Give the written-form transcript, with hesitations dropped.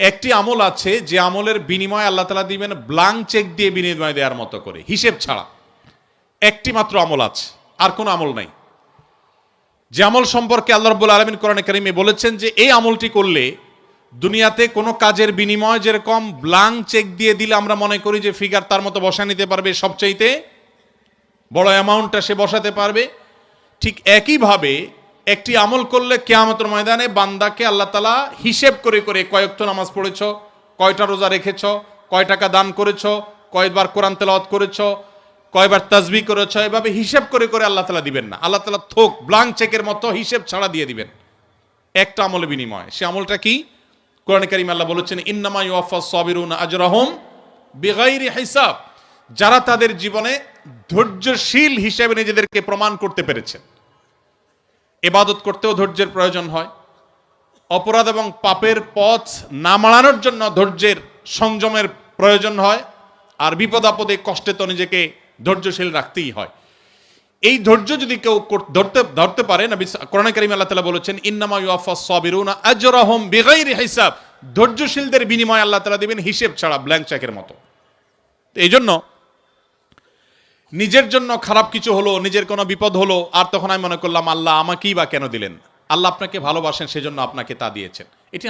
একটি আমল আছে যে আমলের বিনিময় আল্লাহ তাআলা দিবেন ব্ল্যাঙ্ক চেক দিয়ে বিনিময় দেওয়ার মতো করে, হিসেব ছাড়া। একটি মাত্র আমল আছে, আর কোনো আমল নাই। যে আমল সম্পর্কে আল্লাহ রাব্বুল আলামিন কোরআনে কারিমে বলেছেন যে এই আমলটি করলে দুনিয়াতে কোনো কাজের বিনিময় যেরকম ব্ল্যাঙ্ক চেক দিয়ে দিলে আমরা মনে করি যে ফিগার তার মতো বসা নিতে পারবে, সবচাইতে বড় অ্যামাউন্টটা সে বসাতে পারবে, ঠিক একইভাবে একটি আমল করলে কিয়ামতের ময়দানে বান্দাকে আল্লাহ তাআলা হিসেব করে করে কয় ওয়াক্ত নামাজ পড়েছ, কয়টা রোজা রেখেছ, কয় টাকা দান করেছ, কয়বার কোরআন তেলাওয়াত করেছ, কয়বার তাসবিহ করেছ, এভাবে হিসেব করে করে আল্লাহ তাআলা দিবেন না। আল্লাহ তাআলা থোক ব্ল্যাঙ্ক চেকের মতো হিসেব ছাড়া দিয়ে দিবেন একটা আমলের বিনিময়ে। সে আমলটা কি? কোরআনে কারিমে আল্লাহ বলেছেন ইন্নামা ইউওয়াফাস সাবিরুনা আজরাহুম বিগাইরি হিসাব। যারা তাদের জীবনে ধৈর্যশীল হিসেবে নিজেদেরকে প্রমাণ করতে পেরেছে। ইবাদত করতেও ধৈর্যের প্রয়োজন হয়, অপরাধ এবং পাপের পথ না মাড়ানোর জন্য ধৈর্যের সংযমের প্রয়োজন হয়, আর বিপদ আপদে কষ্টে তো নিজেকে ধৈর্যশীল রাখতেই হয়। এই ধৈর্য যদি কেউ ধরতে পারে, নবী কোরআনে কারিমে আল্লাহ তাআলা বলেছেন ইন্নামা ইউওয়াফাস সাবিরুনা আজরাহুম বিগাইরি হিসাব। ধৈর্যশীলদের বিনিময় আল্লাহ তাআলা দিবেন হিসেব ছাড়া, ব্ল্যাঙ্ক চেকের মতো। এই জন্য নিজের জন্য খারাপ কিছু হলো, নিজের কোনো বিপদ হলো, আর তখন আমি মনে করলাম আল্লাহ আমাকেই বা কেন দিলেন? আল্লাহ আপনাকে ভালোবাসেন, সেজন্য আপনাকে তা দিয়েছেন। এটি